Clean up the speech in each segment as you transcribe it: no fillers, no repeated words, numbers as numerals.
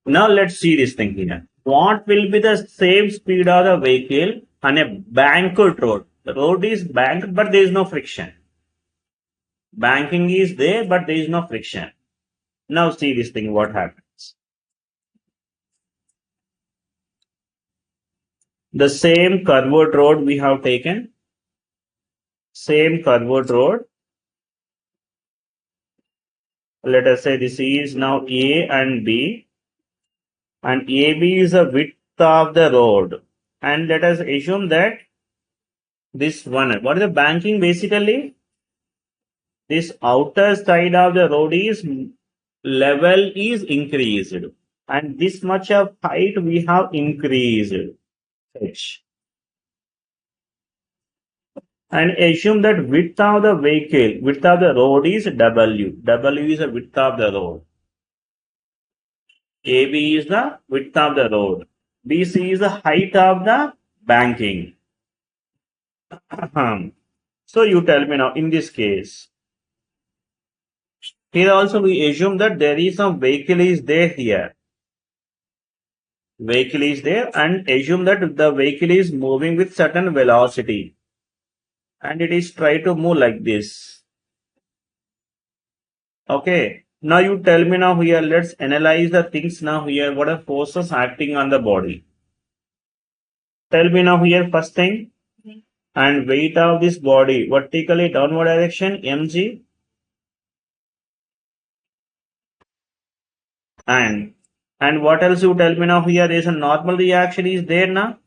Now let's see this thing here. What will be the same speed of the vehicle on a banked road? The road is banked, but there is no friction. Banking is there, but there is no friction. Now see this thing, what happens. The same curved road we have taken, same curved road. Let us say this is now A and B, and AB is the width of the road. And let us assume that this one, what is the banking basically? This outer side of the road is level is increased, and this much of height we have increased h. And assume that width of the vehicle, width of the road is W. W is the width of the road. AB is the width of the road. BC is the height of the banking. So you tell me now, in this case, here also we assume that there is some vehicle is there here. Vehicle is there, and assume that the vehicle is moving with certain velocity. And it is try to move like this. Okay. Now you tell me now here, let's analyze the things now here. What are forces acting on the body? Tell me now here first thing. And weight of this body vertically downward direction mg, and what else you tell me now here is a normal reaction is there now,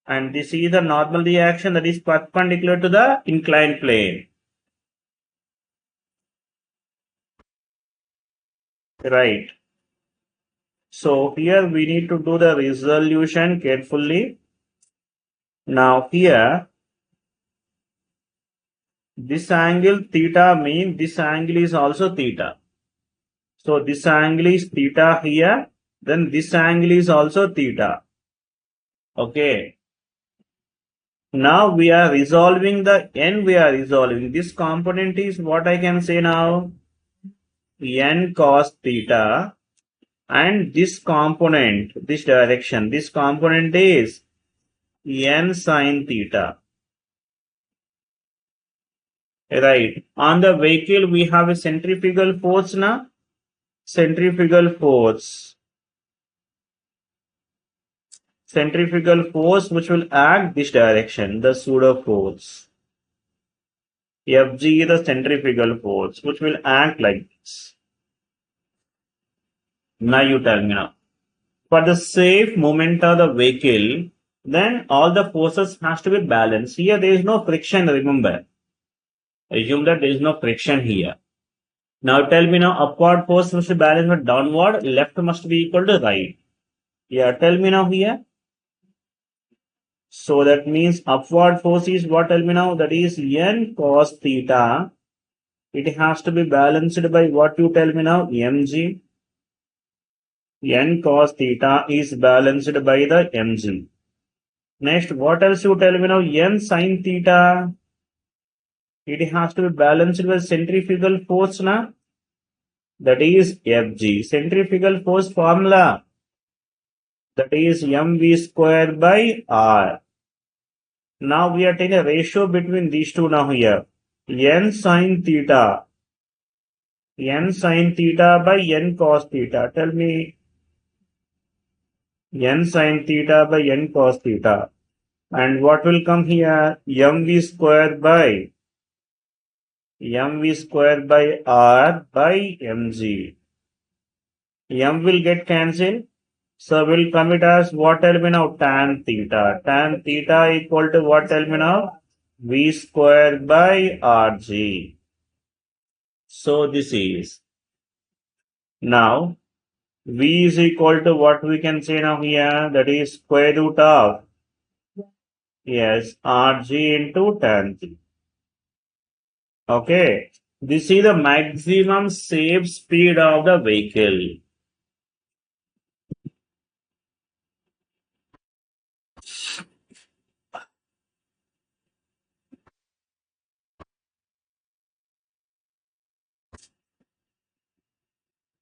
and this is the normal reaction that is perpendicular to the inclined plane, right? So here we need to do the resolution carefully. Now here this angle theta means this angle is also theta. So this angle is theta here, then this angle is also theta. Okay. Now we are resolving the n, we are resolving. This component is what I can say now, n cos theta, and this component, this direction, this component is n sin theta. Right. On the vehicle we have a centrifugal force now. Centrifugal force. Centrifugal force which will act this direction, the pseudo force. Fg is the centrifugal force which will act like this. Now you tell me now. For the safe movement of the vehicle, then all the forces has to be balanced. Here there is no friction, remember. Assume that there is no friction here. Now tell me now, upward force must be balanced with downward, left must be equal to right. Yeah, tell me now here. So that means upward force is what, tell me now, that is n cos theta. It has to be balanced by what you tell me now, mg. N cos theta is balanced by the mg. Next, what else you tell me now, n sin theta. It has to be balanced with centrifugal force na. That is Fg. Centrifugal force formula. That is mv square by r. Now we are taking a ratio between these two now here. N sin theta. N sin theta by n cos theta. Tell me. N sin theta by n cos theta. And what will come here? mv square by r by mg. M will get cancelled. So we'll come it as what, tell me now, tan theta. Tan theta equal to what, tell me now? V square by rg. So this is. Now V is equal to what we can say now here, that is square root of, yes, rg into tan theta. Okay. This is the maximum safe speed of the vehicle.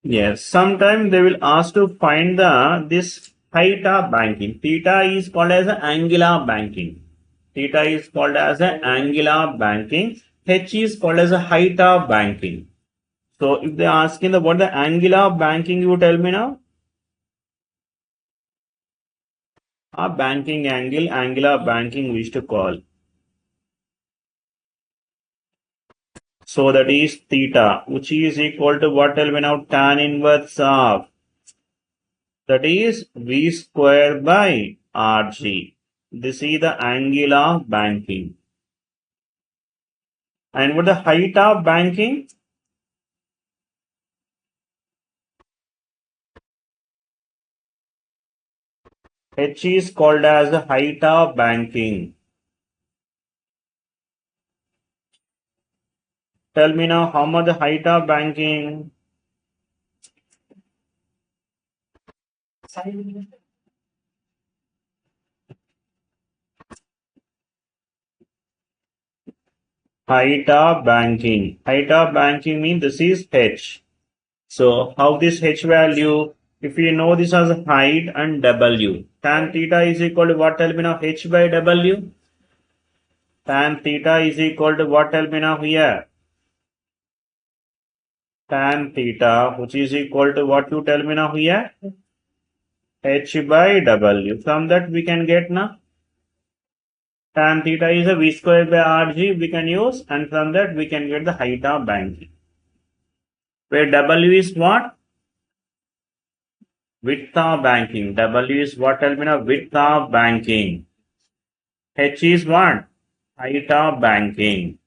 Yes, sometimes they will ask to find this height of banking. Theta is called as an angular banking. Theta is called as an angular banking. H is called as a height of banking. So if they are asking about the angular banking, you tell me now. A banking angle, angular banking we used to call. So that is theta, which is equal to what? Tell me now. Tan inverse of, that is V square by Rg. This is the angle of banking. And what the height of banking? H is called as the height of banking. Tell me now how much the height of banking? Height of banking. Height of banking means this is H. So how this H value? If you know this as height and W, tan theta is equal to what? Tell me now. H by W. Tan theta is equal to what? Tell me now here. Tan theta, which is equal to what? You tell me now here. H by W. From that we can get now. Tan theta is a V square by Rg we can use, and from that we can get the height of banking. Where W is what? Width of banking. W is what? Tell me now. Width of banking. H is what? Height of banking.